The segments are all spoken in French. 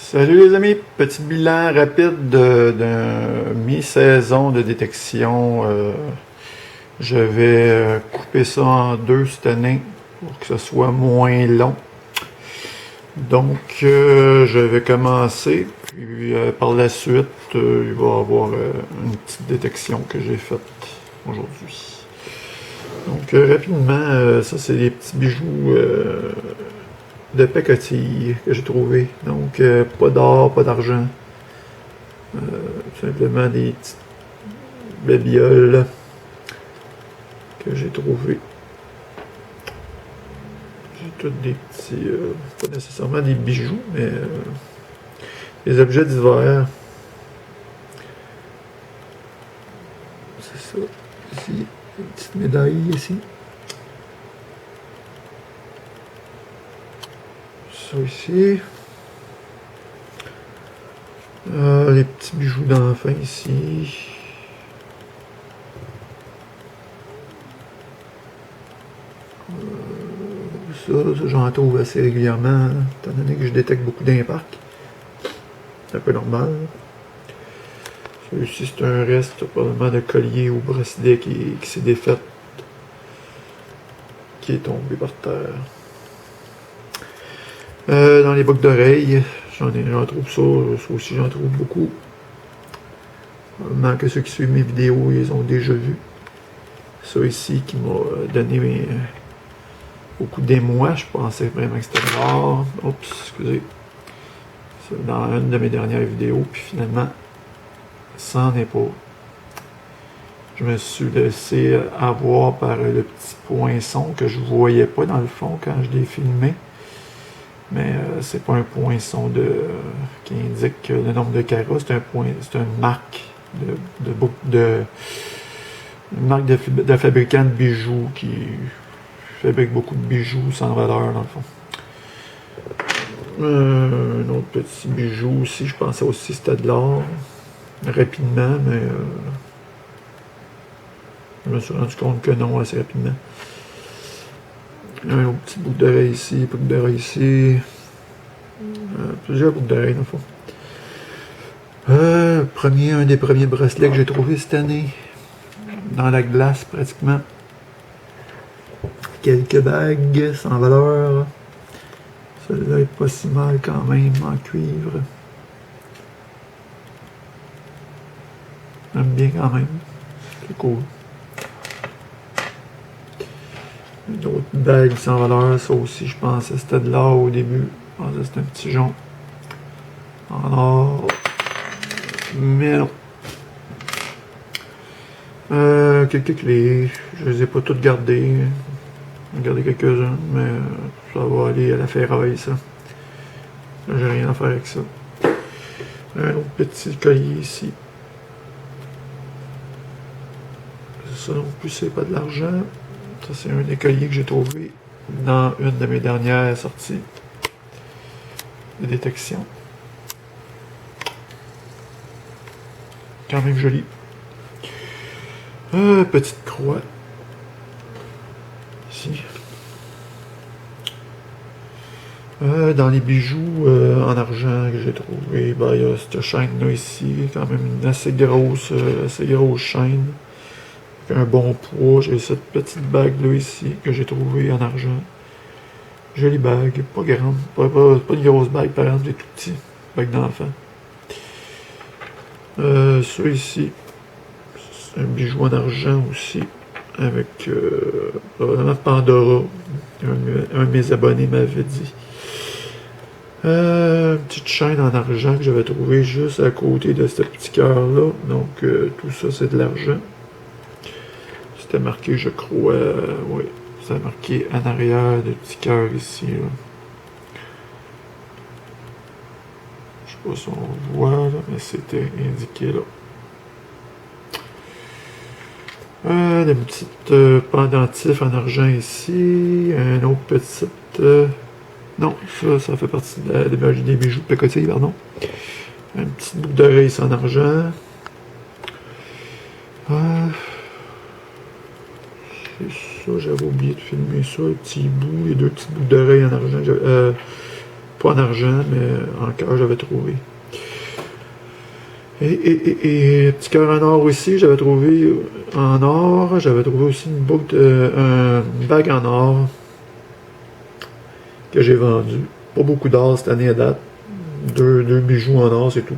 Salut les amis, petit bilan rapide de mi-saison de détection. Je vais couper ça en deux cette année pour que ce soit moins long. Donc je vais commencer, puis par la suite il va y avoir une petite détection que j'ai faite aujourd'hui. Donc rapidement, ça c'est des petits bijoux de pacotille que j'ai trouvé. Donc, pas d'or, pas d'argent. Simplement des petites babioles que j'ai trouvées. J'ai tous des petits, pas nécessairement des bijoux, mais des objets d'hiver. C'est ça. Ici, une petite médaille ici. Ça ici. Les petits bijoux d'enfant ici. Ça j'en trouve assez régulièrement, étant donné que je détecte beaucoup d'impact. C'est un peu normal. Celui-ci, c'est un reste probablement de collier ou bracelet qui s'est défait, qui est tombé par terre. Dans les boucles d'oreilles, j'en trouve ça aussi j'en trouve beaucoup. Probablement que ceux qui suivent mes vidéos, ils ont déjà vu. Ça ici qui m'a donné beaucoup d'émoi, je pensais vraiment que c'était rare. Oups, excusez. C'est dans une de mes dernières vidéos, puis finalement, ça n'en est pas. Je me suis laissé avoir par le petit poinçon que je voyais pas dans le fond quand je l'ai filmé. Mais c'est pas un poinçon qui indique le nombre de carats, c'est une marque une marque de fabricant de bijoux qui fabrique beaucoup de bijoux sans valeur dans le fond. Un autre petit bijou aussi, je pensais aussi que c'était de l'or. Rapidement, mais je me suis rendu compte que non, assez rapidement. Un autre petit boucle d'oreille ici, boucle d'oreille ici. Plusieurs boucles d'oreille dans le fond. Un des premiers bracelets que j'ai trouvé cette année. Dans la glace pratiquement. Quelques bagues sans valeur. Celui-là est pas si mal quand même en cuivre. J'aime bien quand même. C'est cool. Une autre bague sans valeur, ça aussi je pensais que c'était de l'or au début. Je pensais que c'était un petit jonc en or. Mais non. Quelques clés. Je les ai pas toutes gardées. J'ai gardé quelques-unes, mais ça va aller à la ferraille, ça. J'ai rien à faire avec ça. Un autre petit collier ici. Ça non plus, c'est pas de l'argent. Ça, c'est un des colliers que j'ai trouvé dans une de mes dernières sorties de détection. Quand même joli. Petite croix. Ici. Dans les bijoux en argent que j'ai trouvé, il y a cette chaîne-là ici, quand même une assez grosse chaîne. Avec un bon poids. J'ai cette petite bague-là ici que j'ai trouvée en argent. Jolie bague, pas grande, pas une grosse bague par exemple, des tout petits, bague d'enfant. Ça ici, c'est un bijou en argent aussi, avec probablement Pandora, un de mes abonnés m'avait dit. Une petite chaîne en argent que j'avais trouvé juste à côté de ce petit cœur-là, donc tout ça c'est de l'argent. C'était marqué, je crois, oui, c'était marqué en arrière de petit cœur ici. Là. Je sais pas si on voit, là, mais c'était indiqué là. Des petites pendentifs en argent ici. Un autre petit... non, ça fait partie des bijoux de pacotille, pardon. Une petite boucle d'oreille en argent. C'est ça, j'avais oublié de filmer ça, le petit bout, les deux petites boucles d'oreilles en argent. pas en argent, mais en cœur, j'avais trouvé. Et petit cœur en or aussi, j'avais trouvé en or. J'avais trouvé aussi une bague en or que j'ai vendue. Pas beaucoup d'or cette année à date. Deux bijoux en or, c'est tout.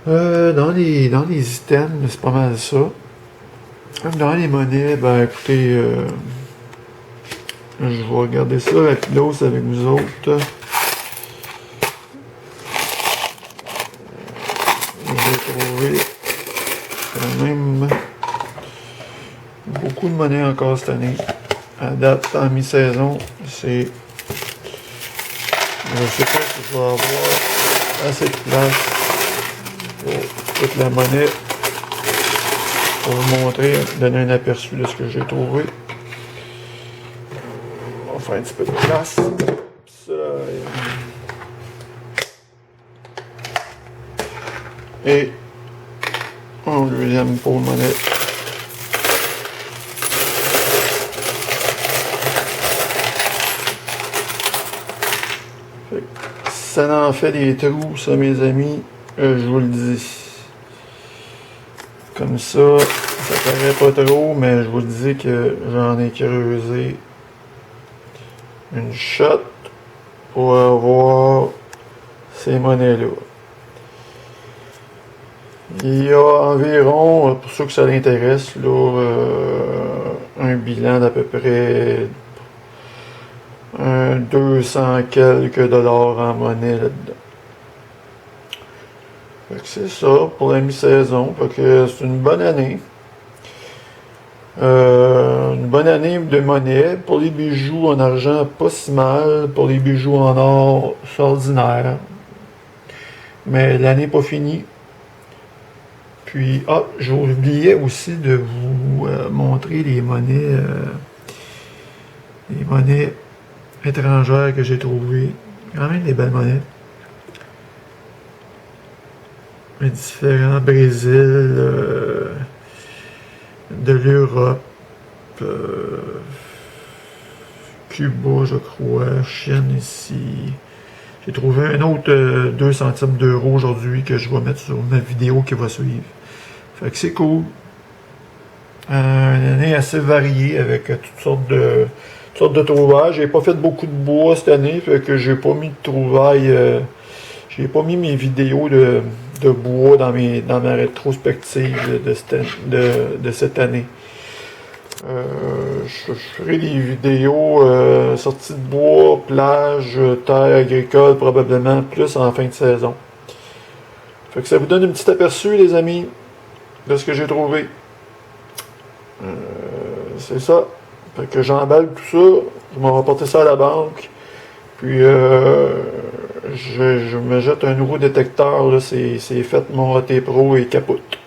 Dans les items, c'est pas mal ça. Dans les monnaies, ben écoutez, je vais regarder ça rapidos avec vous autres. J'ai trouvé quand même beaucoup de monnaie encore cette année. À date, en mi-saison, c'est... Je sais pas si je vais avoir assez de place pour toute la monnaie pour vous montrer, donner un aperçu de ce que j'ai trouvé. On va faire un petit peu de place. Ça, et un deuxième pot de monnaie. Ça en fait des trous, ça, mes amis, je vous le dis. Comme ça paraît pas trop, mais je vous le dis que j'en ai creusé une shot pour avoir ces monnaies-là. Il y a environ, pour ceux que ça l'intéresse, là, un bilan d'à peu près 200 quelques dollars en monnaie là-dedans. Fait que c'est ça pour la mi-saison. Fait que c'est une bonne année. Une bonne année de monnaie. Pour les bijoux en argent, pas si mal. Pour les bijoux en or, c'est ordinaire. Mais l'année n'est pas finie. Puis, j'oubliais aussi de vous montrer les monnaies étrangères que j'ai trouvées. Quand même des belles monnaies. Différents Brésil, de l'Europe, Cuba, je crois, Chine ici. J'ai trouvé un autre 2 centimes d'euros aujourd'hui que je vais mettre sur ma vidéo qui va suivre. Fait que c'est cool. Une année assez variée avec toutes sortes de trouvailles. J'ai pas fait beaucoup de bois cette année, fait que j'ai pas mis de trouvailles. J'ai pas mis mes vidéos de bois dans ma rétrospective de cette année. Je ferai des vidéos sorties de bois, plage, terre agricole, probablement plus en fin de saison. Fait que ça vous donne un petit aperçu, les amis, de ce que j'ai trouvé. C'est ça. Fait que j'emballe tout ça, je m'en vais porter ça à la banque, puis je me jette un nouveau détecteur, là, c'est fait mon AT Pro et capote.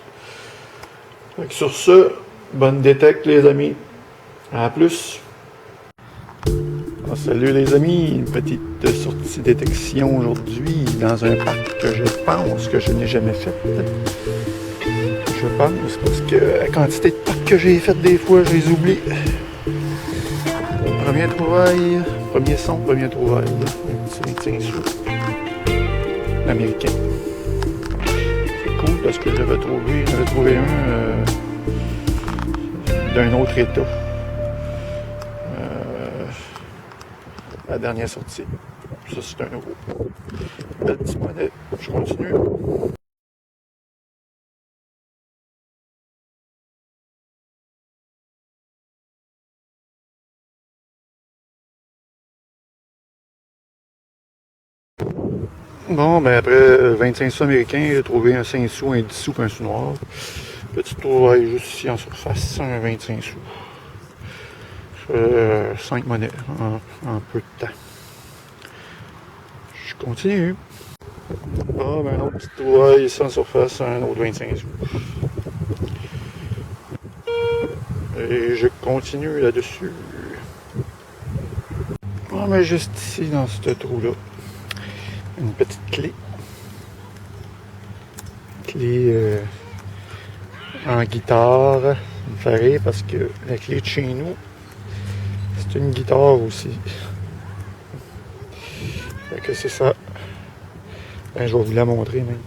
Fait que sur ce, bonne détecte les amis. À plus. Salut les amis, une petite sortie détection aujourd'hui dans un parc que je pense que je n'ai jamais fait. Je pense parce que la quantité de parcs que j'ai fait des fois, je les oublie. Premier trouvaille, premier son, premier trouvaille. Un petit 25 sous. Américain. C'est cool parce que j'avais trouvé un d'un autre état. La dernière sortie. Ça, c'est un nouveau. Belle petite monnaie. Je continue. Bon, ben après 25 sous américains, j'ai trouvé un 5 sous, un 10 sous, un sous noir. Petit trouvaille juste ici en surface, un 25 sous. 5 monnaies en peu de temps. Je continue. Ah, ben un autre petit trouvaille ici en surface, un autre 25 sous. Et je continue là-dessus. Ah, mais juste ici, dans ce trou-là, une petite clé. Clé en guitare. Ça me fait rire parce que la clé de chez nous, c'est une guitare aussi. que c'est ça. Ben, je vais vous la montrer même.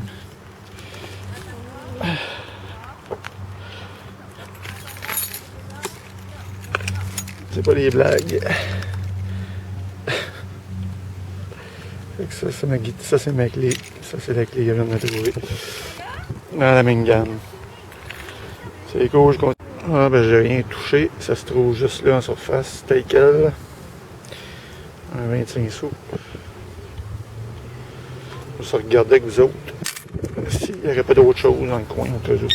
C'est pas des blagues. Fait que ça, c'est ma clé. Ça, c'est la clé que je viens de trouver. Dans la Mingane. C'est cool, je continue. Ah, ben, j'ai rien touché. Ça se trouve juste là en surface. Tel quel. Un 25 sous. Je vais se regarder avec vous autres. S'il n'y aurait pas d'autre chose dans le coin au cas où.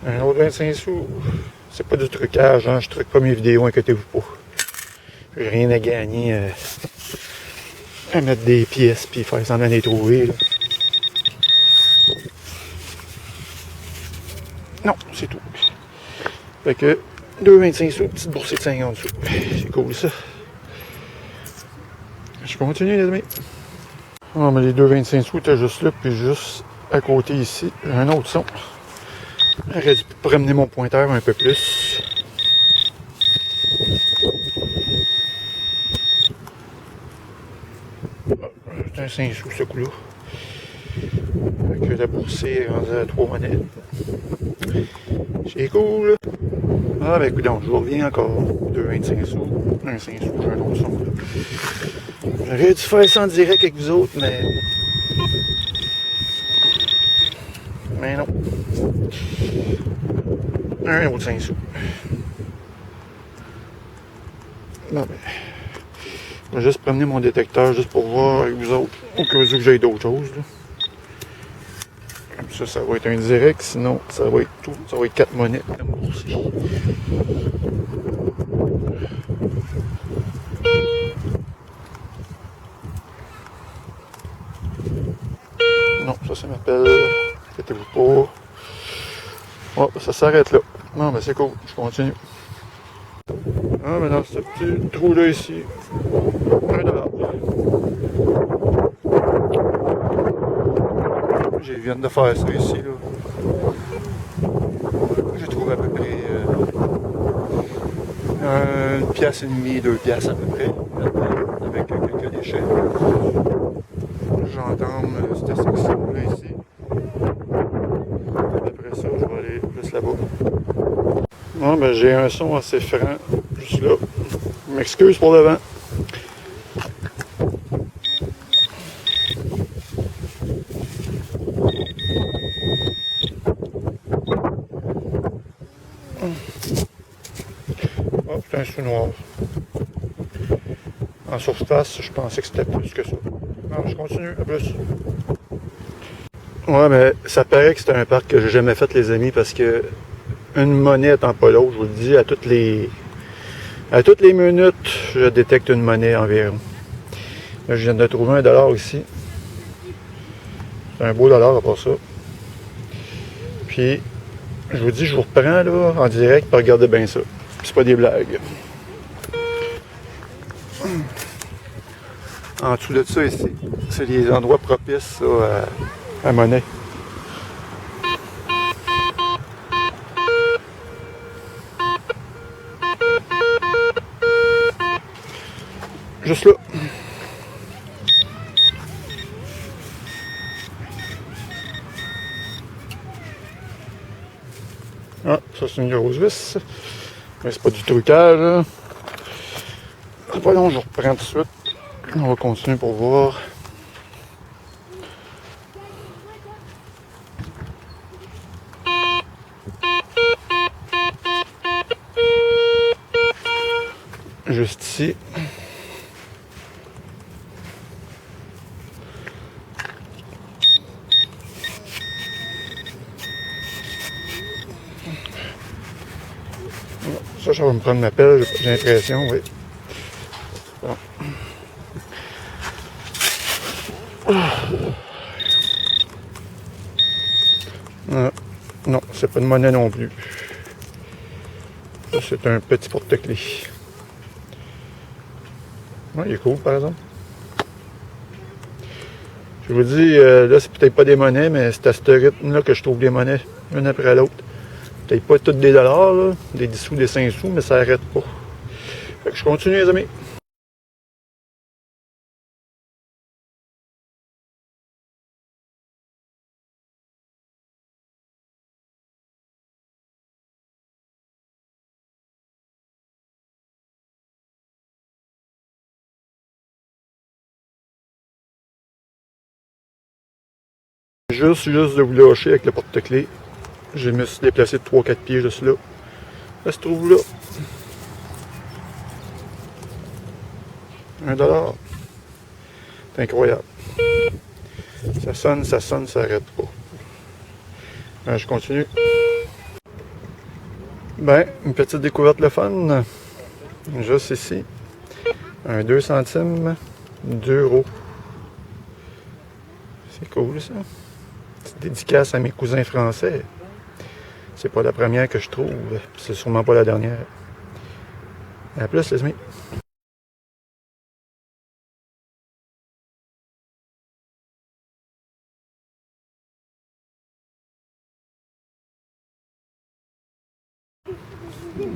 Un autre 25 sous. C'est pas du trucage, hein. Je truque pas mes vidéos, inquiétez-vous pas. J'ai rien à gagner à mettre des pièces puis faire semblant de les trouver. Là. Non, c'est tout. Fait que 2,25 sous, petite boursée de 50 sous. C'est cool ça. Je continue les amis. Non mais les 2,25 sous étaient juste là, puis juste à côté ici, j'ai un autre son. J'aurais dû promener mon pointeur un peu plus. C'est un 5 sous ce coup-là. Fait que la boursée est rendue à 3 monnaies. C'est cool. Ah ben écoute, je reviens encore. 2,25 sous. Un 5 sous, j'ai un autre son là. J'aurais dû faire ça en direct avec vous autres, mais. Mais non. Un autre 5 sous. Non ben. Je vais juste promener mon détecteur juste pour voir avec vous autres. Au cas où j'ai d'autres choses. Là. Comme ça va être un direct, sinon ça va être tout. Ça va être 4 monnaies de boursier. Non, ça m'appelle. Inquiétez-vous pas. Oh, ça s'arrête là. Non, mais c'est cool, je continue. Ah, mais dans ce petit trou-là ici, $1. Je viens de faire ça ici, là. J'ai trouvé à peu près une pièce et demie, 2 pièces à peu près, avec quelques déchets. J'entame cette section-là ici. Après ça, je vais aller plus là-bas. Bon, ben, j'ai un son assez franc, juste là. Je m'excuse pour le vent. Oh, c'est un sou noir. En surface, je pensais que c'était plus que ça. Non, je continue, à plus. Ouais, mais ça paraît que c'est un parc que j'ai jamais fait, les amis, parce que une monnaie étant pas l'autre, je vous le dis, à toutes les minutes, je détecte une monnaie environ. Là, je viens de trouver $1 ici. C'est un beau dollar à part ça. Puis, je vous dis, je vous reprends là, en direct, pour regarder bien ça. Puis c'est pas des blagues. En dessous de ça ici, c'est les endroits propices là, à monnaie. Juste là. Ah, ça c'est une grosse vis. Mais c'est pas du trucage. Là. C'est pas long, je reprends tout de suite. On va continuer pour voir. Juste ici. Ça va me prendre ma pelle, j'ai l'impression, oui. Bon. Ah, non, c'est pas de monnaie non plus. Ça, c'est un petit porte-clés. Ouais, il est cool, par exemple. Je vous dis, là, c'est peut-être pas des monnaies, mais c'est à ce rythme-là que je trouve des monnaies, une après l'autre. Peut-être pas toutes des dollars, là, des 10 sous, des 5 sous, mais ça arrête pas. Fait que je continue, les amis. Juste de vous lâcher avec le porte-clés. Je me suis déplacé de 3-4 pieds juste là. Ça se trouve là. 1$. C'est incroyable. Ça sonne, ça arrête pas. Je continue. Ben, une petite découverte le fun. Juste ici. Un 2 centimes d'euros. C'est cool ça. C'est dédicace à mes cousins français. C'est pas la première que je trouve. C'est sûrement pas la dernière. À plus les amis.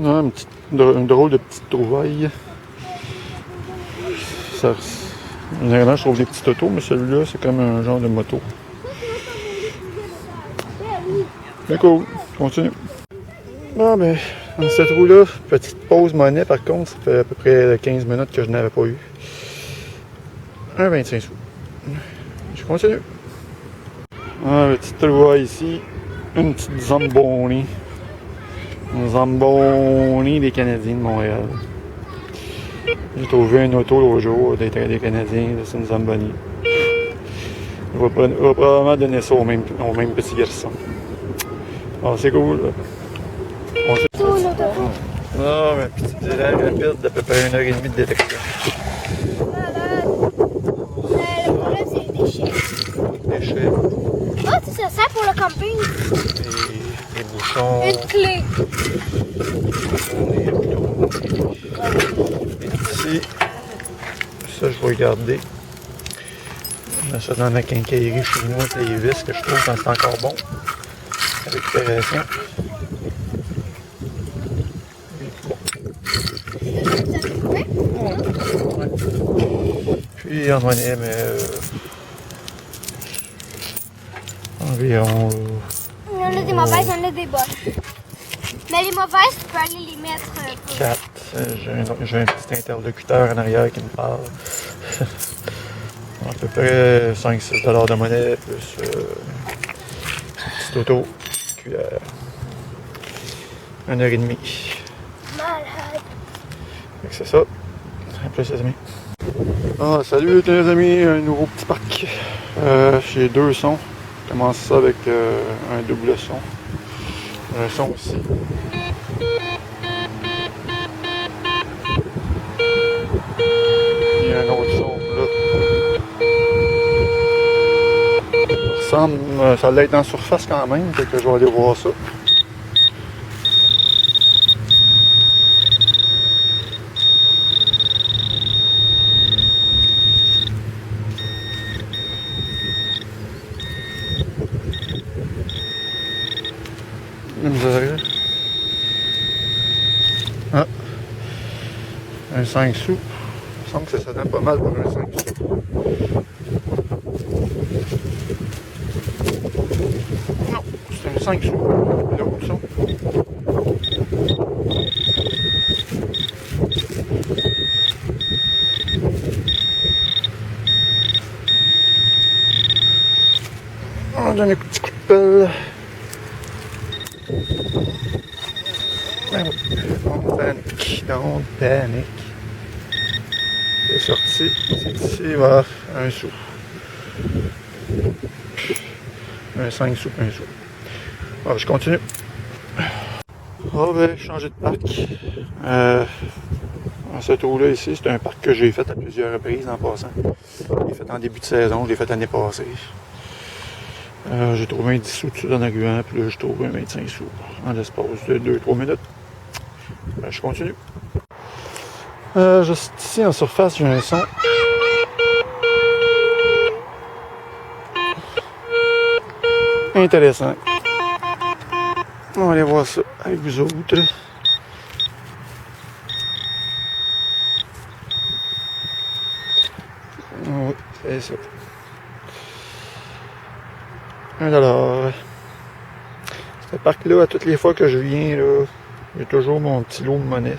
Ah, une drôle de petite trouvaille. Ça, généralement, je trouve des petites autos, mais celui-là, c'est comme un genre de moto. Bien cool. Continue. Bon, ben, dans cette roue-là, petite pause monnaie, par contre, ça fait à peu près 15 minutes que je n'avais pas eu. Un 25 sous. Je continue. Ah, petite trouvaille ici. Une petite Zamboni. Une Zamboni des Canadiens de Montréal. J'ai trouvé une auto l'autre jour des Canadiens, c'est une Zamboni. Il va probablement donner ça au même petit garçon. Ah, c'est cool. On se... Ah, mais petite délai rapide d'à peu près 1h30 de détection. Le problème, c'est les déchets. Les déchets. Ah, tu sais, ça sert pour le camping. Les bouchons. Une clé. Les boutons. Ici, ça, je vais garder. Je mets ça dans ma quincaillerie chinoise, les vis que je trouve quand c'est encore bon. Récupération. Puis en monnaie, mais environ. Il y en a des mauvaises, il y en a des bonnes. Mais les mauvaises, tu peux aller les mettre. 4. J'ai un petit interlocuteur en arrière qui me parle. À peu près 5-6$ de monnaie, plus petite auto, cuillère. 1h30. Malade. Fait que c'est ça. À plus les amis. Ah, salut les amis, un nouveau petit parc. J'ai 2 sons. Je commence ça avec un double son. Un son aussi. Il y a un autre son là. Ça ressemble, ça allait être en surface quand même, fait que je vais aller voir ça. La misère. Ah. Un 5 sous. Il me semble que ça donne pas mal pour un 5 sous. Non, c'est un 5 sous. L'autre son. On donne un petit coup de pelle. Don't panique, don't panique. C'est sorti, c'est ici, voilà, un sou. Un 5 sous, un sou. Alors, je continue. Oh, ben, changer de parc. Ce tour-là ici, c'est un parc que j'ai fait à plusieurs reprises en passant. Je l'ai fait en début de saison, je l'ai fait l'année passée. J'ai trouvé un 10 sous dessus dans la ruelle, puis là, j'ai trouvé un 25 sous en l'espace de 2-3 minutes. Ben, je continue. Juste ici en surface, j'ai un son. intéressant. On va aller voir ça avec vous autres. Oui, c'est ça. $1. Ce parc-là, à toutes les fois que je viens, là, j'ai toujours mon petit lot de monnaie.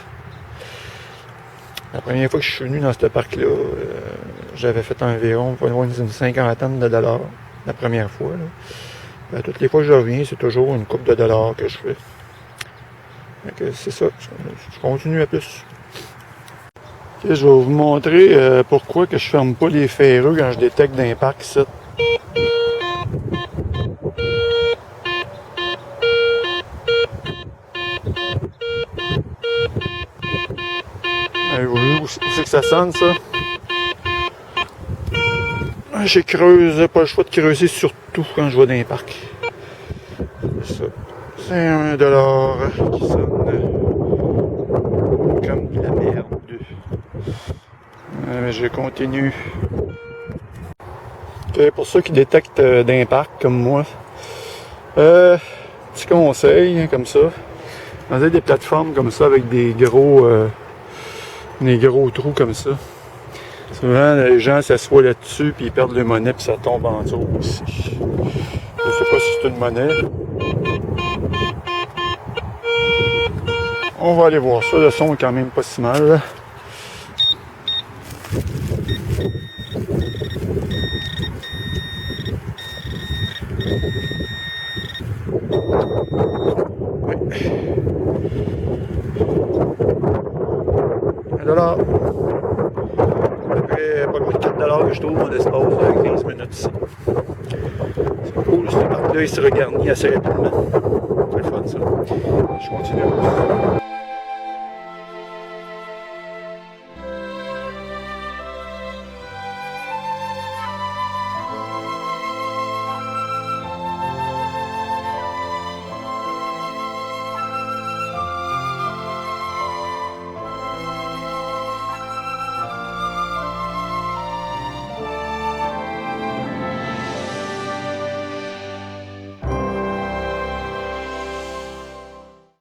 La première fois que je suis venu dans ce parc-là, j'avais fait environ une cinquantaine de dollars la première fois. Là. À toutes les fois que je reviens, c'est toujours une coupe de dollars que je fais. Donc, c'est ça, je continue à plus. Okay, je vais vous montrer pourquoi que je ferme pas les ferreux quand je détecte d'un parc ici. Vous voyez où c'est que ça sonne, ça? J'ai creusé, pas le choix de creuser surtout quand je vais dans les parcs. C'est ça. C'est $1 qui sonne comme de la merde. Mais je continue. Okay, pour ceux qui détectent d'un parc comme moi, petit conseil comme ça. Vous avez des plateformes comme ça avec des gros trous comme ça. Souvent, les gens s'assoient là-dessus puis ils perdent le monnaie puis ça tombe en dessous aussi. Je sais pas si c'est une monnaie. On va aller voir ça. Le son est quand même pas si mal. Là. Oui. $1. Pas loin de $4 que je trouve en espace de 15 minutes ici. C'est cool, ce parc-là, il se regarnit assez rapidement. C'est le fun, ça. Je continue.